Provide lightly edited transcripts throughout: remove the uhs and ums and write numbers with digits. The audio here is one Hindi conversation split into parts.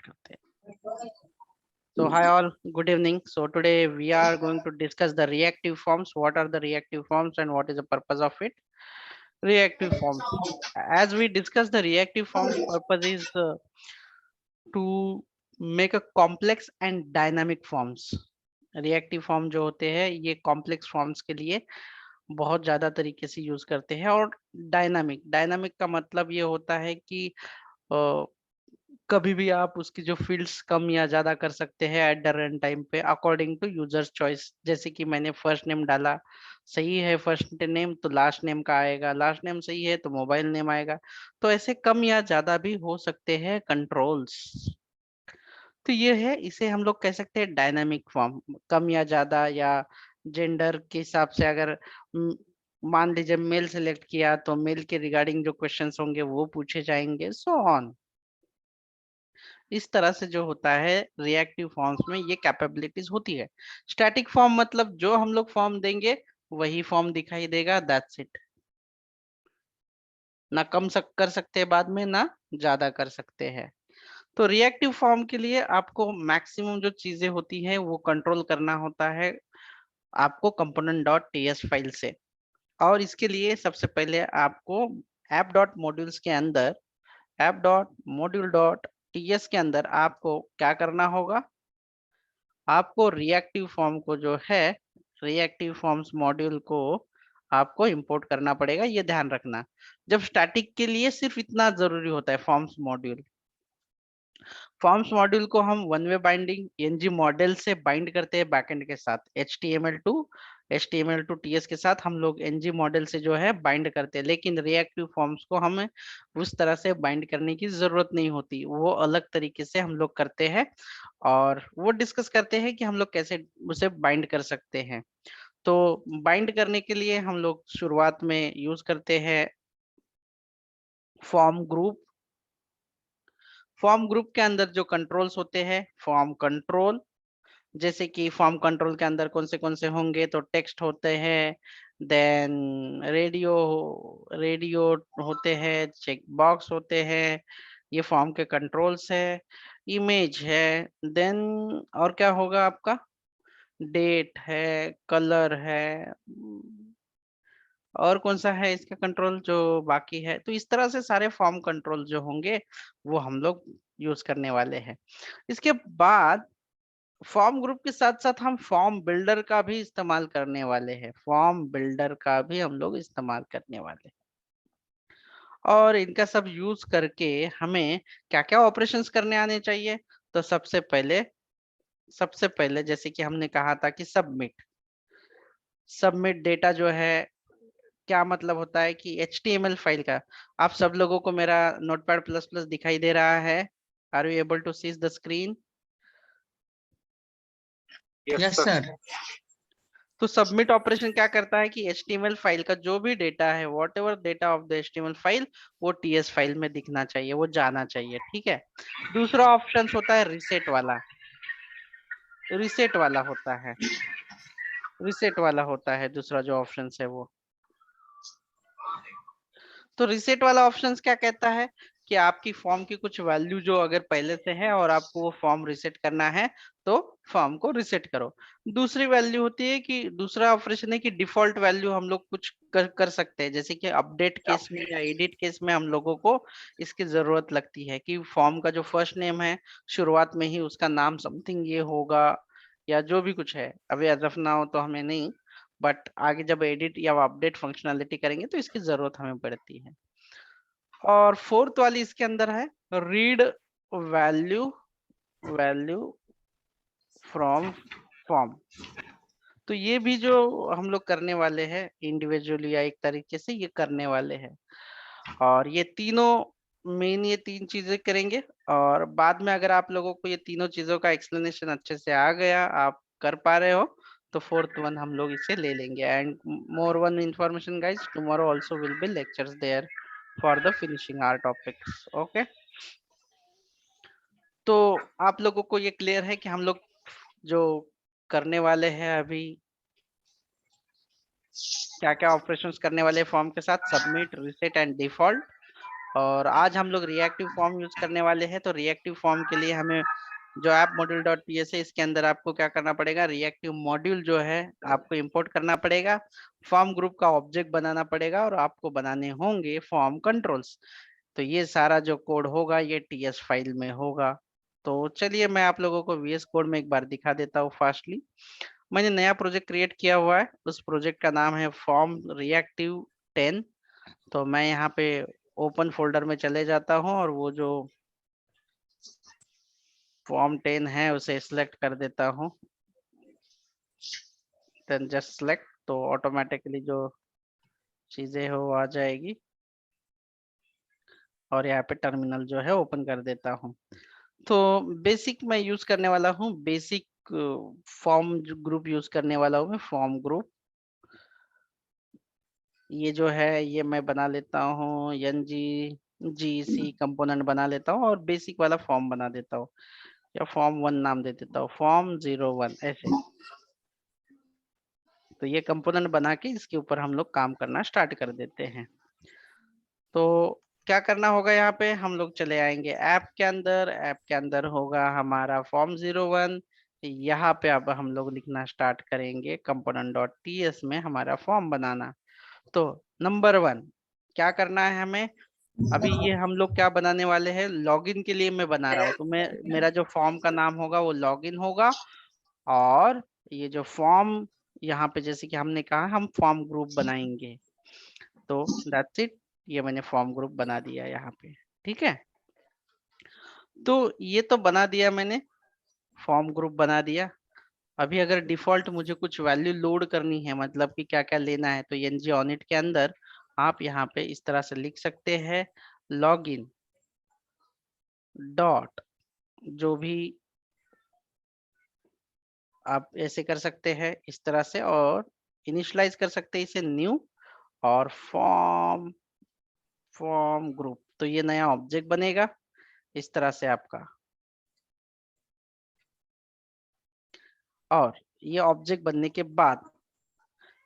करते हैं। So hi all, good evening. So today we are going to discuss the reactive forms. What are the reactive forms and what is the purpose of it? Reactive forms. As we discuss the reactive forms, purpose is to make a complex and dynamic forms. Reactive form जो होते हैं ये कॉम्प्लेक्स फॉर्म्स के लिए बहुत ज्यादा तरीके से यूज करते हैं। और डायनामिक डायनामिक का मतलब ये होता है कि कभी भी आप उसकी जो फील्ड्स कम या ज्यादा कर सकते हैं एट द रन टाइम पे अकॉर्डिंग टू यूजर्स चॉइस। जैसे कि मैंने फर्स्ट नेम डाला, सही है फर्स्ट नेम तो लास्ट नेम का आएगा, लास्ट नेम सही है तो मोबाइल नेम आएगा। तो ऐसे कम या ज्यादा भी हो सकते हैं कंट्रोल्स। तो ये है, इसे हम लोग कह सकते हैं डायनामिक फॉर्म। कम या ज्यादा या जेंडर के हिसाब से अगर मान लीजिए मेल सेलेक्ट किया तो मेल के रिगार्डिंग जो क्वेश्चंस होंगे वो पूछे जाएंगे, सो ऑन। इस तरह से जो होता है रिएक्टिव फॉर्म्स में ये कैपेबिलिटीज होती है। स्टैटिक फॉर्म मतलब जो हम लोग फॉर्म देंगे वही फॉर्म दिखाई देगा, दैट्स इट। ना कर सकते हैं बाद में, ना ज्यादा कर सकते हैं। तो रिएक्टिव फॉर्म के लिए आपको मैक्सिमम जो चीजें होती है वो कंट्रोल करना होता है आपको कंपोनेंट डॉट टीएस फाइल से। और इसके लिए सबसे पहले आपको ऐप डॉट मॉड्यूल्स के अंदर app dot module dot TS के अंदर आपको क्या करना होगा, आपको रिएक्टिव फॉर्म को जो है रिएक्टिव फॉर्म्स मॉड्यूल को आपको इंपोर्ट करना पड़ेगा। ये ध्यान रखना, जब स्टैटिक के लिए सिर्फ इतना जरूरी होता है फॉर्म्स मॉड्यूल। फॉर्म्स मॉड्यूल को हम one way binding NG model से बाइंड करते हैं बैकएंड के साथ, HTML टू TS के साथ हम लोग एनजी मॉडल से जो है बाइंड करते हैं। लेकिन रिएक्टिव फॉर्म्स को हमें उस तरह से बाइंड करने की जरूरत नहीं होती, वो अलग तरीके से हम लोग करते हैं और वो डिस्कस करते हैं कि हम लोग कैसे उसे बाइंड कर सकते हैं। तो बाइंड करने के लिए हम लोग शुरुआत में यूज करते हैं फॉर्म ग्रुप। फॉर्म ग्रुप के अंदर जो कंट्रोल्स होते हैं फॉर्म कंट्रोल, जैसे कि फॉर्म कंट्रोल के अंदर कौन से होंगे, तो टेक्स्ट होते हैं, देन रेडियो रेडियो होते हैं, चेक बॉक्स होते हैं, ये फॉर्म के कंट्रोल्स है। इमेज है, देन और क्या होगा आपका, डेट है, कलर है, और कौन सा है इसका कंट्रोल जो बाकी है। तो इस तरह से सारे फॉर्म कंट्रोल जो होंगे वो हम लोग यूज करने वाले हैं। इसके बाद फॉर्म ग्रुप के साथ साथ हम फॉर्म बिल्डर का भी इस्तेमाल करने वाले हैं, फॉर्म बिल्डर का भी हम लोग इस्तेमाल करने वाले हैं। और इनका सब यूज करके हमें क्या क्या ऑपरेशंस करने आने चाहिए। तो सबसे पहले जैसे कि हमने कहा था कि सबमिट सबमिट डेटा जो है, क्या मतलब होता है कि HTML फाइल का। आप सब लोगों को मेरा नोटपैड प्लस प्लस दिखाई दे रहा है? Are you able to see the screen? Yes sir. तो सबमिट ऑपरेशन क्या करता है कि HTML फाइल का जो भी डेटा है, what ever data of the HTML file, वो TS फाइल में दिखना चाहिए, वो जाना चाहिए, ठीक है। दूसरा ऑप्शन होता है रिसेट वाला, रिसेट वाला होता है, रिसेट वाला होता है दूसरा जो ऑप्शन है वो। तो रिसेट वाला ऑप्शंस क्या कहता है कि आपकी फॉर्म की कुछ वैल्यू जो अगर पहले से है और आपको वो फॉर्म रिसेट करना है तो फॉर्म को रिसेट करो। दूसरी वैल्यू होती है कि दूसरा ऑपरेशन है कि डिफॉल्ट वैल्यू हम लोग कुछ कर सकते हैं, जैसे कि अपडेट केस में या एडिट केस में हम लोगों को इसकी जरूरत लगती है कि फॉर्म का जो फर्स्ट नेम है शुरुआत में ही उसका नाम समथिंग ये होगा या जो भी कुछ है। अभी एज ऑफ नाउ तो हमें नहीं, बट आगे जब एडिट या अपडेट फंक्शनैलिटी करेंगे तो इसकी जरूरत हमें पड़ती है। और फोर्थ वाली इसके अंदर है read value value from form. तो ये भी जो हम लोग करने वाले हैं इंडिविजुअली या एक तरीके से ये करने वाले हैं। और ये तीनों मेन, ये तीन चीजें करेंगे। और बाद में अगर आप लोगों को ये तीनों चीजों का एक्सप्लेनेशन अच्छे से आ गया, आप कर पा रहे हो, तो फोर्थ वन हम लोग इसे ले लेंगे। And more one information guys, tomorrow also will be lectures there for the finishing our topics, okay. तो आप लोगों को ये क्लियर है कि हम लोग जो करने वाले हैं अभी क्या क्या ऑपरेशंस करने वाले फॉर्म के साथ, सबमिट, रिसेट एंड डिफॉल्ट। और आज हम लोग रिएक्टिव फॉर्म यूज करने वाले हैं। तो रिएक्टिव फॉर्म के लिए हमें जो app module dot P S है, इसके अंदर आपको क्या करना पड़ेगा, रिएक्टिव मॉड्यूल जो है आपको इंपोर्ट करना पड़ेगा, फॉर्म ग्रुप का ऑब्जेक्ट बनाना पड़ेगा और आपको बनाने होंगे फॉर्म कंट्रोल्स। तो ये सारा जो कोड होगा ये टीएस फाइल में होगा। तो चलिए मैं आप लोगों को वीएस कोड में एक बार दिखा देता हूँ फास्टली। मैंने नया प्रोजेक्ट क्रिएट किया हुआ है, उस प्रोजेक्ट का नाम है फॉर्म रिएक्टिव 10। तो मैं यहाँ पे ओपन फोल्डर में चले जाता हूँ और वो जो फॉर्म 10 है उसे सिलेक्ट कर देता हूँ। देन जस्ट सिलेक्ट, तो ऑटोमेटिकली जो चीजें हो आ जाएगी और यहाँ पे टर्मिनल जो है ओपन कर देता हूँ। तो बेसिक मैं यूज करने वाला हूँ, बेसिक फॉर्म ग्रुप यूज करने वाला हूँ मैं, फॉर्म ग्रुप। ये जो है ये मैं बना लेता हूँ एन जी सी कंपोनेंट बना लेता हूँ और बेसिक वाला फॉर्म बना देता हूँ, या फॉर्म 1 नाम दे देता हूँ, फॉर्म 01 ऐसे। तो ये कंपोनेंट बना के इसके ऊपर हम लोग काम करना स्टार्ट कर देते हैं। तो क्या करना होगा, यहाँ पे हम लोग चले आएंगे ऐप के अंदर। ऐप के अंदर होगा हमारा फॉर्म 01। यहाँ पे अब हम लोग लिखना स्टार्ट करेंगे कंपोनेंट डॉट टी एस में हमारा फॉर्म बनाना। तो नंबर 1 क्या करना है हमें, अभी ये हम लोग क्या बनाने वाले हैं, लॉगिन के लिए मैं बना रहा हूँ। तो मैं मेरा जो फॉर्म का नाम होगा वो लॉगिन होगा। और ये जो फॉर्म यहाँ पे जैसे कि हमने कहा हम फॉर्म ग्रुप बनाएंगे, तो दैट्स इट, ये मैंने फॉर्म ग्रुप बना दिया यहाँ पे। ठीक है, तो ये तो बना दिया मैंने, फॉर्म ग्रुप बना दिया। अभी अगर डिफॉल्ट मुझे कुछ वैल्यू लोड करनी है, मतलब कि क्या क्या लेना है, तो एनजी ऑनिट के अंदर आप यहाँ पे इस तरह से लिख सकते हैं, लॉगिन डॉट, जो भी आप ऐसे कर सकते हैं इस तरह से, और इनिशियलाइज कर सकते हैं इसे न्यू, और फॉर्म फॉर्म ग्रुप। तो ये नया ऑब्जेक्ट बनेगा इस तरह से आपका। और ये ऑब्जेक्ट बनने के बाद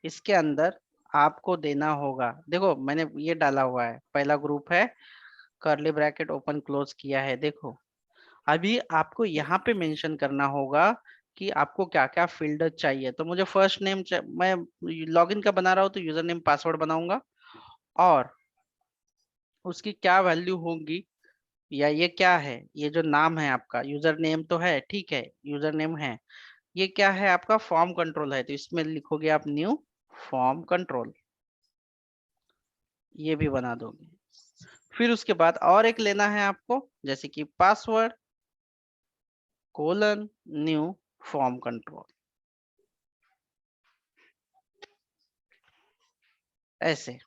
इसके अंदर आपको देना होगा, देखो मैंने ये डाला हुआ है, पहला ग्रुप है, कर्ली ब्रैकेट ओपन क्लोज किया है। देखो अभी आपको यहाँ पे मेंशन करना होगा कि आपको क्या क्या फील्ड चाहिए। तो मुझे फर्स्ट नेम, मैं लॉगिन का बना रहा हूँ तो यूजर नेम पासवर्ड बनाऊंगा, और उसकी क्या वैल्यू होगी, या ये क्या है, ये जो नाम है आपका, यूजर नेम तो है, ठीक है यूजर नेम है, ये क्या है आपका फॉर्म कंट्रोल है, तो इसमें लिखोगे आप न्यू फॉर्म कंट्रोल, ये भी बना दोगे। फिर उसके बाद और एक लेना है आपको, जैसे कि password colon new form control, ऐसे।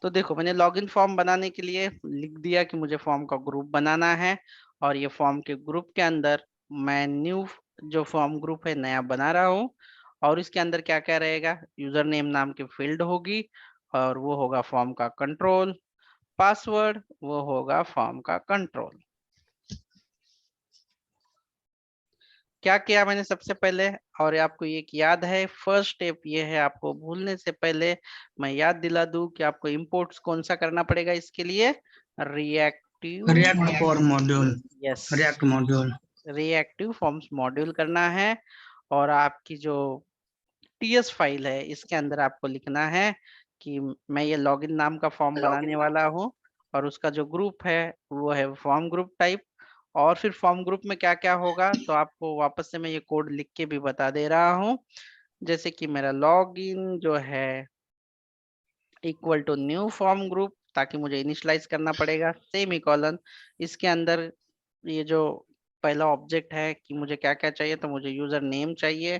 तो देखो मैंने लॉगिन फॉर्म बनाने के लिए लिख दिया कि मुझे फॉर्म का ग्रुप बनाना है, और ये फॉर्म के ग्रुप के अंदर मैं न्यू जो फॉर्म ग्रुप है नया बना रहा हूँ। और इसके अंदर क्या क्या रहेगा, यूजर नेम नाम की फील्ड होगी, और वो होगा फॉर्म का कंट्रोल, पासवर्ड वो होगा फॉर्म का कंट्रोल। क्या किया मैंने सबसे पहले, और आपको ये याद है, फर्स्ट स्टेप ये है, आपको भूलने से पहले मैं याद दिला दूं कि आपको इंपोर्ट्स कौन सा करना पड़ेगा इसके लिए, reactive, react for module, yes, react module. Reactive forms module करना है। और आपकी जो टीएस फाइल है इसके अंदर आपको लिखना है कि मैं ये लॉगिन नाम का फॉर्म बनाने वाला हूँ, और उसका जो ग्रुप है वो है फॉर्म ग्रुप टाइप। और फिर फॉर्म ग्रुप में क्या क्या होगा, तो आपको वापस से मैं ये कोड लिख के भी बता दे रहा हूँ। जैसे कि मेरा लॉगिन जो है equal to new form group, ताकि मुझे इनिशियलाइज करना पड़ेगा, सेमी कॉलन, इसके अंदर ये जो पहला ऑब्जेक्ट है कि मुझे क्या क्या चाहिए, तो मुझे यूजर नेम चाहिए,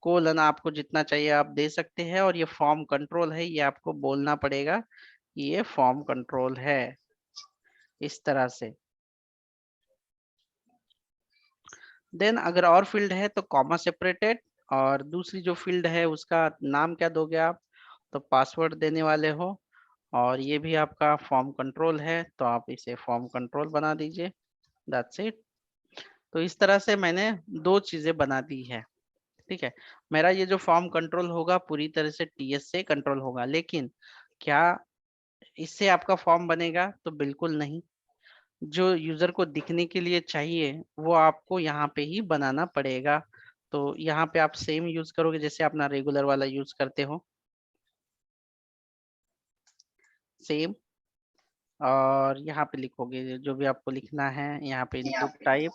कोलन आपको जितना चाहिए आप दे सकते हैं, और ये फॉर्म कंट्रोल है, ये आपको बोलना पड़ेगा कि ये फॉर्म कंट्रोल है, इस तरह से। देन अगर और फील्ड है तो कॉमा सेपरेटेड, और दूसरी जो फील्ड है उसका नाम क्या दोगे आप, तो पासवर्ड देने वाले हो, और ये भी आपका फॉर्म कंट्रोल है, तो आप इसे फॉर्म कंट्रोल बना दीजिए, दैट्स इट। तो इस तरह से मैंने दो चीजें बना दी है। ठीक है, मेरा ये जो फॉर्म कंट्रोल होगा पूरी तरह से टीएस से कंट्रोल होगा, लेकिन क्या इससे आपका फॉर्म बनेगा तो बिल्कुल नहीं। जो यूजर को दिखने के लिए चाहिए वो आपको यहाँ पे ही बनाना पड़ेगा। तो यहाँ पे आप सेम यूज करोगे जैसे अपना रेगुलर वाला यूज करते हो, सेम। और यहाँ पे लिखोगे जो भी आपको लिखना है, यहाँ पे input type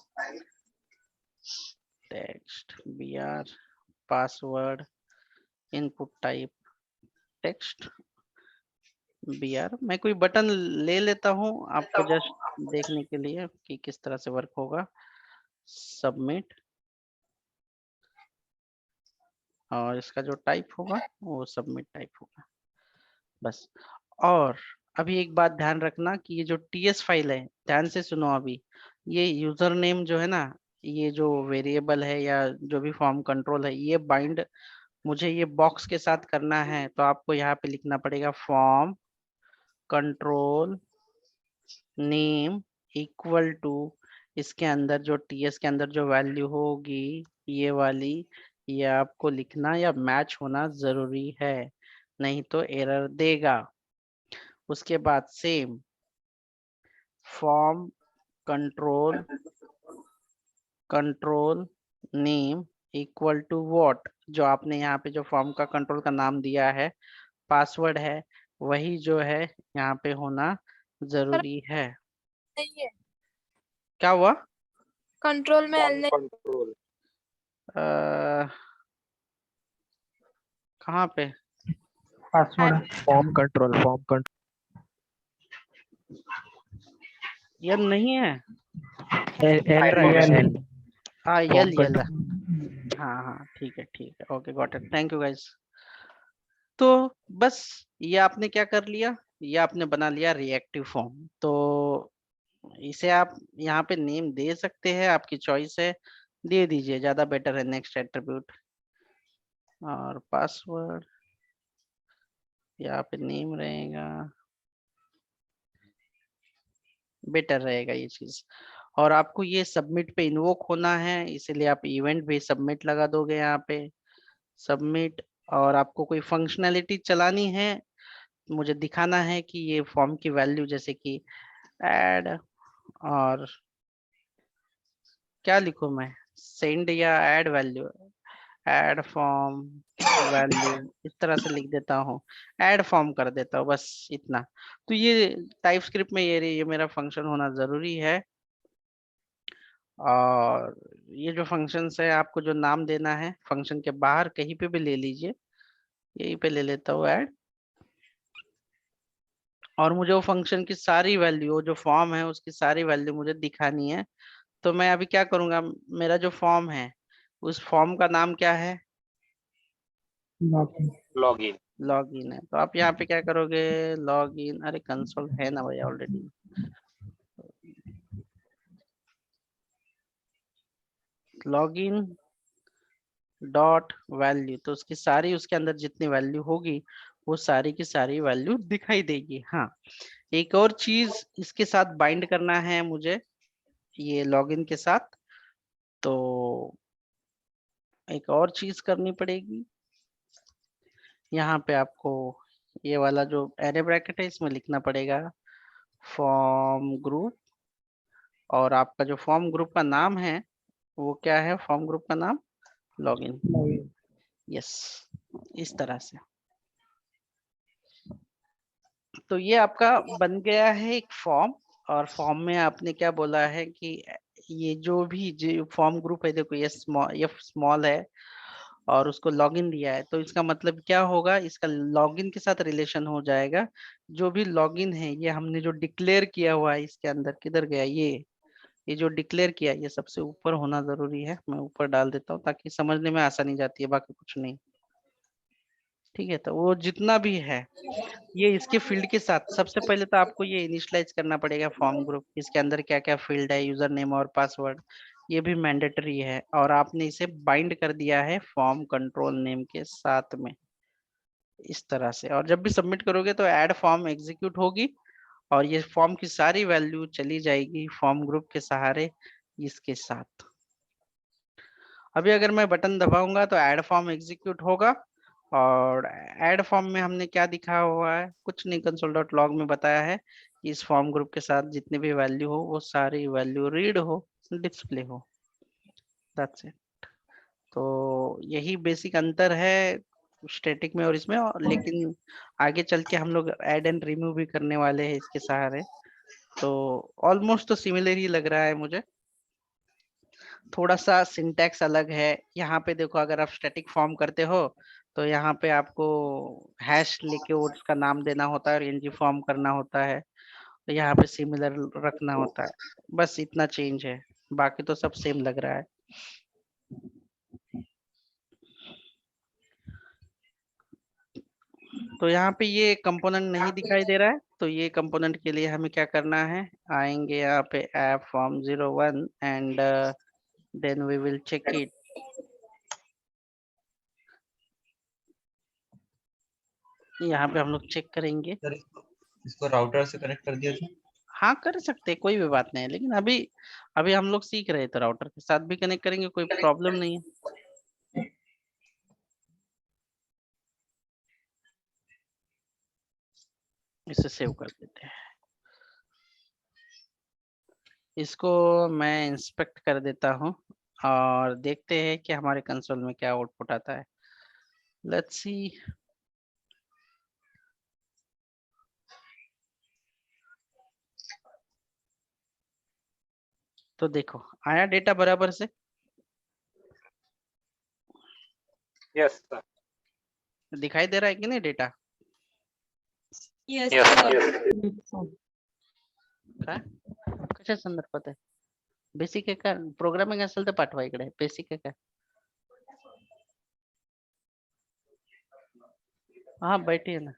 text br, password input type text br। मैं कोई बटन ले लेता हूँ आपको जस्ट देखने के लिए कि किस तरह से वर्क होगा। सबमिट, और इसका जो टाइप होगा वो सबमिट टाइप होगा, बस। और अभी एक बात ध्यान रखना कि ये जो ts फाइल है, ध्यान से सुनो अभी, ये यूजर नेम जो है ना, ये जो वेरिएबल है या जो भी फॉर्म कंट्रोल है, ये बाइंड मुझे ये बॉक्स के साथ करना है। तो आपको यहाँ पे लिखना पड़ेगा form control name equal to, इसके अंदर जो ts के अंदर जो वैल्यू होगी ये वाली, ये आपको लिखना या मैच होना जरूरी है, नहीं तो एरर देगा। उसके बाद same form control name equal to what, जो आपने यहाँ पे जो फॉर्म का कंट्रोल का नाम दिया है, पासवर्ड है, वही जो है यहाँ पे होना जरूरी है। नहीं है, क्या हुआ? कंट्रोल में एल नहीं। कंट्रोल कहाँ पे? पासवर्ड फॉर्म कंट्रोल ये नहीं है। एल रहेगा एल हाँ यल Form यल, हाँ हाँ ठीक है ठीक है, okay got it, thank you guys. तो बस ये आपने क्या कर लिया, ये आपने बना लिया रिएक्टिव फॉर्म। तो इसे आप यहाँ पे नेम दे सकते हैं, आपकी चॉइस है, दे दीजिए, ज्यादा बेटर है। नेक्स्ट एट्रीब्यूट और पासवर्ड, यहाँ पे नेम रहेगा, बेटर रहेगा ये चीज। और आपको ये सबमिट पे इन्वोक होना है, इसीलिए आप इवेंट भी सबमिट लगा दोगे यहाँ पे, सबमिट। और आपको कोई फंक्शनैलिटी चलानी है, मुझे दिखाना है कि ये फॉर्म की वैल्यू जैसे कि ऐड, और क्या लिखूं मैं, सेंड या add value, add form value, इस तरह से लिख देता हूँ, ऐड फॉर्म कर देता हूँ, बस इतना। तो ये टाइप स्क्रिप्ट में ये मेरा फंक्शन होना जरूरी है। और ये जो फंक्शंस है, आपको जो नाम देना है फंक्शन के बाहर कहीं पे भी ले लीजिए, यहीं पे ले लेता हूँ ऐड। और मुझे वो फंक्शन की सारी वैल्यू, जो फॉर्म है उसकी सारी वैल्यू मुझे दिखानी है। तो मैं अभी क्या करूंगा, मेरा जो फॉर्म है उस फॉर्म का नाम क्या है, लॉगिन लॉगिन है। तो आप यहाँ पे क्या करोगे, लॉगिन, अरे कंसोल है ना भाई ऑलरेडी, लॉगिन डॉट वैल्यू, तो उसकी सारी, उसके अंदर जितनी वैल्यू होगी वो सारी की सारी वैल्यू दिखाई देगी। हाँ, एक और चीज इसके साथ बाइंड करना है मुझे, ये लॉगिन के साथ। तो एक और चीज करनी पड़ेगी, यहाँ पे आपको ये वाला जो एरे ब्रैकेट है इसमें लिखना पड़ेगा फॉर्म ग्रुप, और आपका जो फॉर्म ग्रुप का नाम है वो क्या है, फॉर्म ग्रुप का नाम लॉगिन, यस, इस तरह से। तो ये आपका बन गया है एक फॉर्म। और फॉर्म में आपने क्या बोला है कि ये जो भी जो फॉर्म ग्रुप है, देखो ये स्मॉल है और उसको लॉगिन दिया है, तो इसका मतलब क्या होगा, इसका लॉगिन के साथ रिलेशन हो जाएगा। जो भी लॉगिन है ये हमने जो डिक्लेयर किया हुआ है इसके अंदर, किधर गया ये जो डिक्लेयर किया है, ये सबसे ऊपर होना जरूरी है। मैं ऊपर डाल देता हूँ ताकि समझने में आसानी जाती है, बाकी कुछ नहीं। ठीक है, तो वो जितना भी है ये इसके फील्ड के साथ, सबसे पहले तो आपको ये इनिशियलाइज करना पड़ेगा फॉर्म ग्रुप, इसके अंदर क्या क्या फील्ड है, यूजर नेम और पासवर्ड, ये भी मैंडेटरी है। और आपने इसे बाइंड कर दिया है फॉर्म कंट्रोल नेम के साथ में, इस तरह से। और जब भी सबमिट करोगे तो ऐड फॉर्म एग्जीक्यूट होगी और ये फॉर्म की सारी वैल्यू चली जाएगी फॉर्म ग्रुप के सहारे इसके साथ। अभी अगर मैं बटन दबाऊंगा तो ऐड फॉर्म एग्जीक्यूट होगा और ऐड फॉर्म में हमने क्या दिखा हुआ है, कुछ नहीं, कंसोल डॉट लॉग में बताया है कि इस फॉर्म ग्रुप के साथ जितने भी वैल्यू हो वो सारी वैल्यू रीड हो, डिस्प्ले हो, दैट्स इट। तो यही बेसिक अंतर है स्टैटिक में और इसमें, और लेकिन आगे चल के हम लोग ऐड एंड रिमूव भी करने वाले हैं इसके सहारे, तो ऑलमोस्ट तो सिमिलर ही लग रहा है मुझे। थोड़ा सा सिंटैक्स अलग है यहाँ पे, देखो अगर आप स्टैटिक फॉर्म करते हो तो यहाँ पे आपको हैश लेके उसका नाम देना होता है और ng फॉर्म करना होता है, तो यहाँ पे सिमिलर रखना होता है, बस इतना चेंज है, बाकी तो सब सेम लग रहा है। तो यहाँ पे ये कंपोनेंट नहीं दिखाई दे रहा है, तो ये कंपोनेंट के लिए हमें क्या करना है, आएंगे यहाँ पे app form 01 and then we will check it. यहाँ पे हम लोग चेक करेंगे। सर इसको राउटर से कनेक्ट कर दिया था। हाँ कर सकते हैं, कोई भी बात नहीं है, लेकिन अभी अभी हम लोग सीख रहे हैं, तो राउटर के साथ भी कनेक्ट करेंगे, कोई प्रॉब्लम नहीं है। इसे सेव कर देते हैं, इसको मैं इंस्पेक्ट कर देता हूँ और देखते हैं कि हमारे कंसोल में क्या आउटपुट आता है। Let's see. तो देखो आया डेटा बराबर से, Yes, sir. दिखाई दे रहा है कि नहीं data? Yes, Yes, sir. sir. काय कशा संदर्भात आहे? बेसिक आहे का? प्रोग्रामिंग असेल तर पाठवा इकडे, बेसिक आहे का? हाँ बैठिए ना।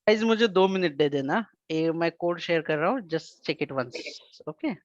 गाइस मुझे 2 मिनट दे देना, ये मैं कोड शेयर कर रहा हूँ, just check it once, okay.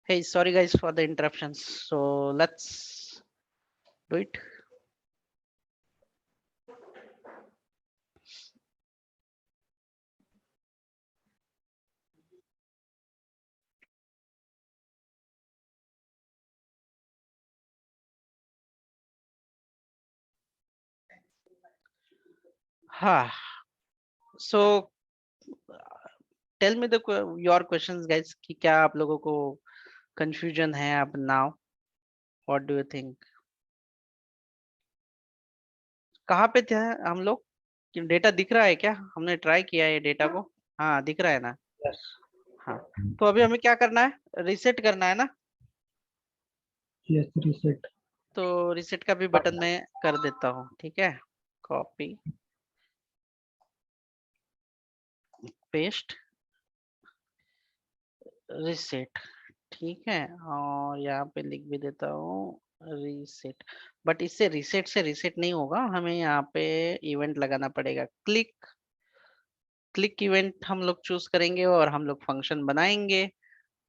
Hey, sorry guys for the interruptions. So let's do it. Ha. So tell me your questions guys कि क्या आप लोगों को confusion है अब now? What do you think? कहाँ पे थे हम लोग? कि डेटा दिख रहा है क्या? हमने ट्राई किया है डेटा को। हाँ दिख रहा है ना? Yes. हाँ तो अभी हमें क्या करना है? रीसेट करना है ना? Yes, reset. तो रीसेट का भी बटन मैं कर देता हूँ, ठीक है? कॉपी पेस्ट रीसेट, ठीक है। और यहाँ पे लिख भी देता हूँ रीसेट। बट इससे रीसेट नहीं होगा, हमें यहाँ पे इवेंट लगाना पड़ेगा। क्लिक इवेंट हम लोग चूज करेंगे और हम लोग फंक्शन बनाएंगे।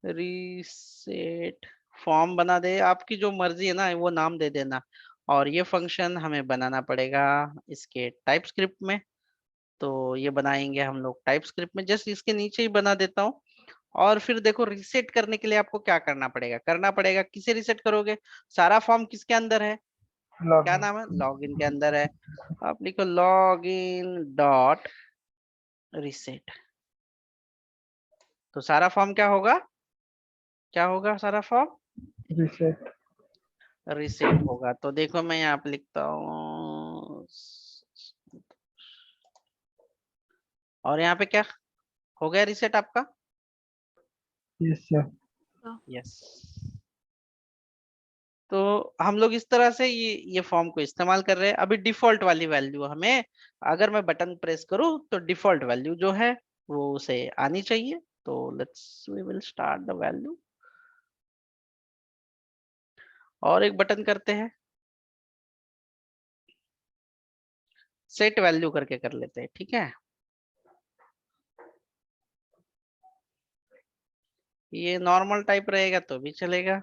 रीसेट फॉर्म बना दे, आपकी जो मर्जी है ना वो नाम दे देना। और ये फंक्शन हमें बनाना पड़ेगा इसके टाइप स्क्रिप्ट में। तो ये बनाएंगे हम लोग टाइप स्क्रिप्ट में, जस्ट इसके नीचे ही बना देता हूँ। और फिर देखो रीसेट करने के लिए आपको क्या करना पड़ेगा किसे रीसेट करोगे? सारा फॉर्म किसके अंदर है? क्या Login. नाम है? लॉगिन के अंदर है। आप लिखो लॉगिन डॉट रीसेट। तो सारा फॉर्म क्या होगा सारा फॉर्म? Reset. रीसेट होगा। तो देखो मैं यहाँ पे लिखता हूँ और यहाँ पे क्या हो गया? रीसेट आपका। Yes, sir. यस। तो हम लोग इस तरह से ये फॉर्म को इस्तेमाल कर रहे हैं। अभी डिफॉल्ट वाली वैल्यू हमें, अगर मैं बटन प्रेस करूं तो डिफॉल्ट वैल्यू जो है वो उसे आनी चाहिए। तो let's we will start the value और एक बटन करते हैं सेट वैल्यू करके कर लेते हैं, ठीक है। ये नॉर्मल टाइप रहेगा तो भी चलेगा।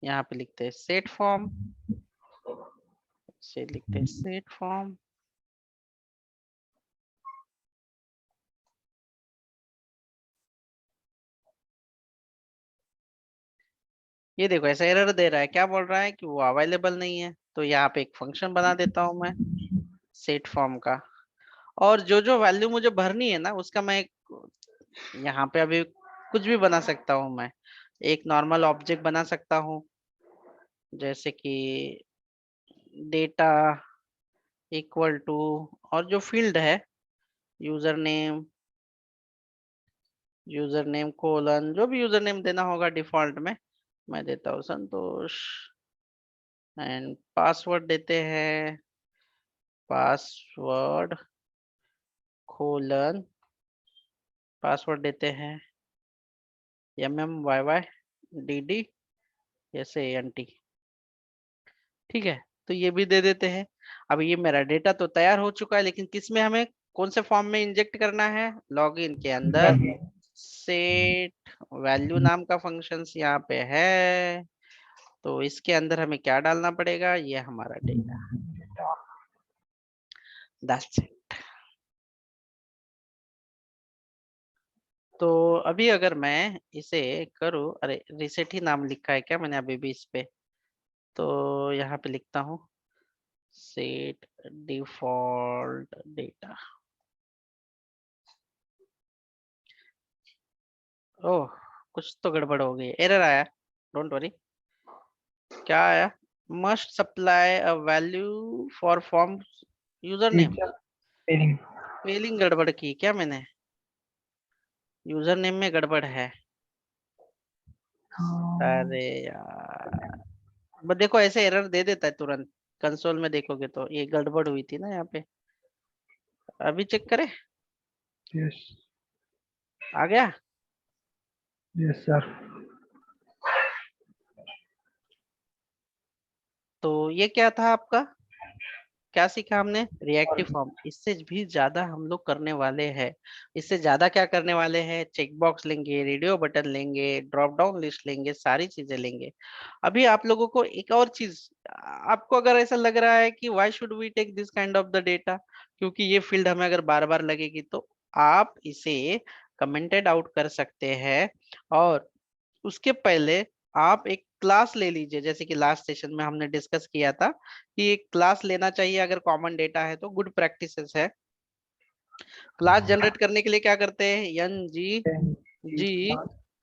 यहाँ पे लिखते हैं सेट फॉर्म, से लिखते हैं सेट फॉर्म। ये देखो ऐसा एरर दे रहा है, क्या बोल रहा है कि वो अवेलेबल नहीं है। तो यहाँ पे एक फंक्शन बना देता हूँ मैं सेट फॉर्म का। और जो जो वैल्यू मुझे भरनी है ना उसका मैं यहाँ पे अभी कुछ भी बना सकता हूँ। मैं एक नॉर्मल ऑब्जेक्ट बना सकता हूँ, जैसे कि डेटा इक्वल टू, और जो फील्ड है यूजर नेम कोलन, जो भी यूजर नेम देना होगा डिफॉल्ट में मैं देता हूँ संतोष। एंड पासवर्ड देते हैं पासवर्ड कोलन, पासवर्ड देते हैं MMYYDD SANT, ठीक है। तो ये भी दे देते हैं। अब ये मेरा डेटा तो तैयार हो चुका है, लेकिन किस में हमें कौन से फॉर्म में इंजेक्ट करना है? लॉगिन के अंदर सेट वैल्यू नाम का फंक्शन यहाँ पे है। तो इसके अंदर हमें क्या डालना पड़ेगा? ये हमारा डेटा। That's it. तो अभी अगर मैं इसे करूँ, अरे रिसेट ही नाम लिखा है क्या मैंने अभी भी इस पे? तो यहाँ पे लिखता हूँ सेट डिफॉल्ट डेटा। ओह, कुछ तो गड़बड़ हो गई, एरर आया। Don't worry. क्या आया? Must supply a value for form user name. Feature failing. Spelling गड़बड़ की क्या मैंने? यूजर नेम में गड़बड़ है। अरे यार, बस देखो ऐसे एरर दे देता है तुरंत। कंसोल में देखोगे तो ये गड़बड़ हुई थी ना यहाँ पे। अभी चेक करें, Yes. आ गया। Yes, sir. तो ये क्या था आपका? क्या सीखा हमने? Reactive form. इससे भी ज्यादा हम लोग करने वाले हैं। इससे ज्यादा क्या करने वाले हैं? चेक बॉक्स लेंगे, रेडियो बटन लेंगे, ड्रॉप डाउन लिस्ट लेंगे, सारी चीजें लेंगे। अभी आप लोगों को एक और चीज, आपको अगर ऐसा लग रहा है कि why should we take this kind of the data, क्योंकि ये फील्ड हमें अगर बार बार लगेगी, तो आप इसे कमेंटेड आउट कर सकते हैं। और उसके पहले आप एक क्लास ले लीजिए, जैसे कि लास्ट सेशन में हमने डिस्कस किया था कि एक क्लास लेना चाहिए अगर कॉमन डेटा है तो। गुड प्रैक्टिसेस है। क्लास जनरेट करने के लिए क्या करते हैं? एन जी जी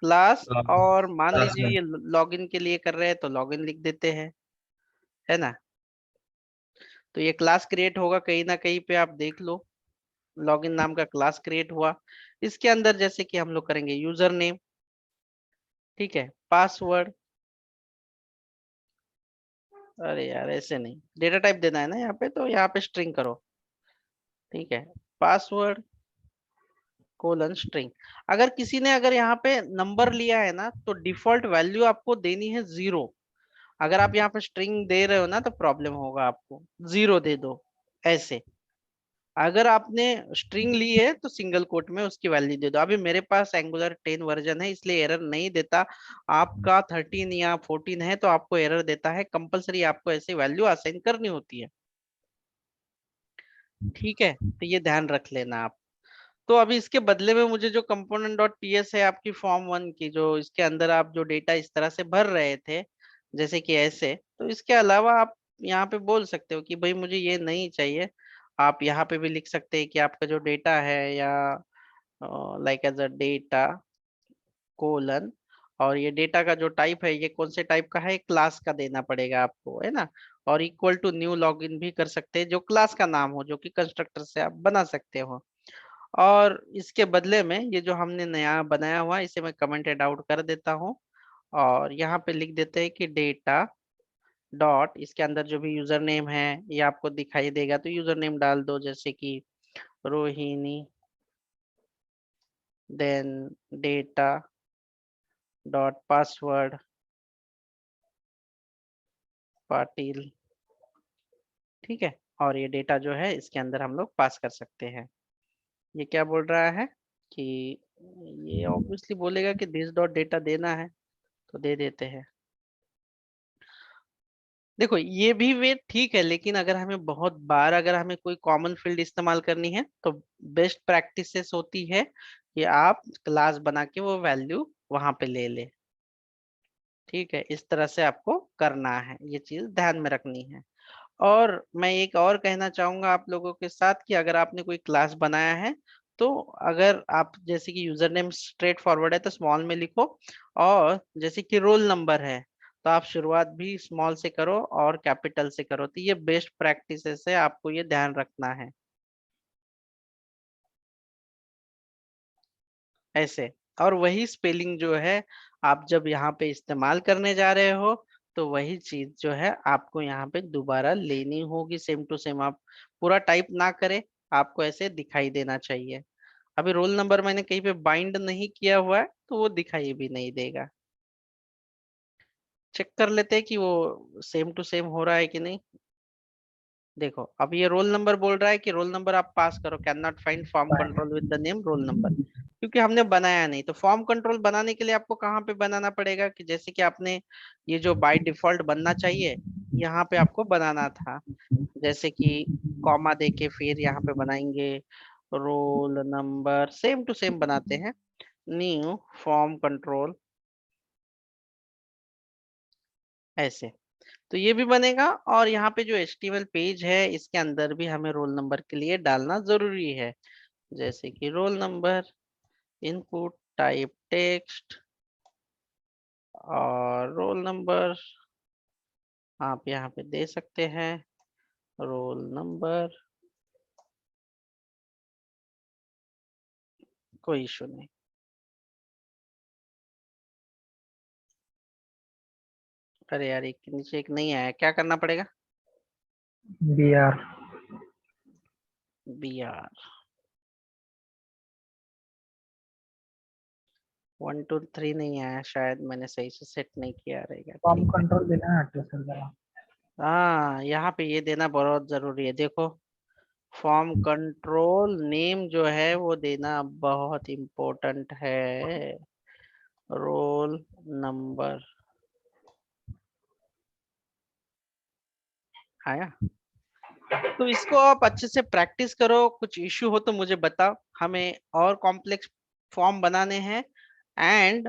क्लास, और मान क्लास लीजिए में ये लॉगिन के लिए कर रहे हैं तो लॉगिन लिख देते हैं, है ना। तो ये क्लास क्रिएट होगा कहीं ना कहीं पे, आप देख लो। लॉगिन नाम का क्लास क्रिएट हुआ। इसके अंदर जैसे कि हम लोग करेंगे यूजर नेम, ठीक है, पासवर्ड, अरे यार ऐसे नहीं, डेटा टाइप देना है ना यहाँ पे, तो यहाँ पे स्ट्रिंग करो, ठीक है, पासवर्ड कोलन स्ट्रिंग। अगर किसी ने अगर यहाँ पे नंबर लिया है ना, तो डिफॉल्ट वैल्यू आपको देनी है 0। अगर आप यहाँ पे स्ट्रिंग दे रहे हो ना तो प्रॉब्लम होगा, आपको 0 दे दो ऐसे। अगर आपने स्ट्रिंग ली है तो सिंगल कोट में उसकी वैल्यू दे दो। अभी मेरे पास एंगुलर 10 वर्जन है इसलिए एरर नहीं देता। आपका 13 या 14 है तो आपको एरर देता है। कंपलसरी आपको ऐसी वैल्यू असाइन करनी होती है, ठीक है, तो ये ध्यान रख लेना आप। तो अभी इसके बदले में मुझे जो कंपोनेंट डॉट टीएस है आपकी फॉर्म 1 की, जो इसके अंदर आप जो डेटा इस तरह से भर रहे थे जैसे कि ऐसे, तो इसके अलावा आप यहाँ पे बोल सकते हो कि भाई मुझे ये नहीं चाहिए। आप यहाँ पे भी लिख सकते हैं कि आपका जो डेटा है, या like as a data colon, और ये डेटा का जो टाइप है ये कौन से टाइप का है, क्लास का देना पड़ेगा आपको, है ना। और इक्वल टू न्यू लॉगिन भी कर सकते हैं, जो क्लास का नाम हो, जो कि कंस्ट्रक्टर से आप बना सकते हो। और इसके बदले में ये जो हमने नया बनाया हुआ है, इसे मैं कमेंटेड आउट कर देता हूँ। और यहाँ पे लिख देते हैं कि डेटा डॉट, इसके अंदर जो भी यूजर नेम है ये आपको दिखाई देगा, तो यूजर नेम डाल दो जैसे कि Rohini, then data dot password Patil, ठीक है। और ये डेटा जो है इसके अंदर हम लोग पास कर सकते हैं। ये क्या बोल रहा है कि ये ऑब्वियसली बोलेगा कि दिस डॉट डेटा देना है, तो दे देते हैं। देखो ये भी वे ठीक है, लेकिन अगर हमें बहुत बार अगर हमें कोई कॉमन फील्ड इस्तेमाल करनी है तो बेस्ट प्रैक्टिसेस होती है कि आप क्लास बना के वो वैल्यू वहां पे ले ले, ठीक है। इस तरह से आपको करना है, ये चीज ध्यान में रखनी है। और मैं एक और कहना चाहूंगा आप लोगों के साथ कि अगर आपने कोई क्लास बनाया है, तो अगर आप जैसे कि यूजर नेम स्ट्रेट फॉरवर्ड है तो स्मॉल में लिखो, और जैसे कि रोल नंबर है तो आप शुरुआत भी स्मॉल से करो और कैपिटल से करो। तो ये बेस्ट प्रैक्टिसेस है, आपको ये ध्यान रखना है ऐसे। और वही स्पेलिंग जो है आप जब यहाँ पे इस्तेमाल करने जा रहे हो, तो वही चीज जो है आपको यहाँ पे दोबारा लेनी होगी, सेम टू सेम। आप पूरा टाइप ना करें, आपको ऐसे दिखाई देना चाहिए। अभी रोल नंबर मैंने कहीं पे बाइंड नहीं किया हुआ है तो वो दिखाई भी नहीं देगा। चेक कर लेते हैं कि वो सेम टू सेम हो रहा है कि नहीं। देखो अब ये रोल नंबर बोल रहा है कि रोल नंबर आप पास करो, can not find form control with the name roll number, क्योंकि हमने बनाया नहीं। तो फॉर्म कंट्रोल बनाने के लिए आपको कहाँ पे बनाना पड़ेगा, कि जैसे कि आपने ये जो बाय डिफॉल्ट बनना चाहिए यहाँ पे आपको बनाना था, जैसे कि कॉमा देके फिर यहाँ पे बनाएंगे roll number, same to same बनाते हैं, न्यू फॉर्म कंट्रोल ऐसे। तो ये भी बनेगा। और यहाँ पे जो HTML पेज है इसके अंदर भी हमें रोल नंबर के लिए डालना जरूरी है, जैसे कि roll number, input type text, और रोल नंबर आप यहाँ पे दे सकते हैं, रोल नंबर, कोई इशू नहीं। अरे यार एक नीचे एक नहीं आया, क्या करना पड़ेगा? BR। BR 1 2 3 नहीं आया, शायद मैंने सही से सेट नहीं किया रहेगा, फॉर्म ठीक है। कंट्रोल देना है हटो सर जरा। हाँ, यहाँ पे ये देना बहुत जरूरी है। देखो, फॉर्म कंट्रोल नेम जो है वो देना बहुत इम्पोर्टेंट है। रोल नंबर आया। तो इसको आप अच्छे से प्रैक्टिस करो। कुछ इश्यू हो तो मुझे बताओ, हमें और कॉम्प्लेक्स फॉर्म बनाने हैं। एंड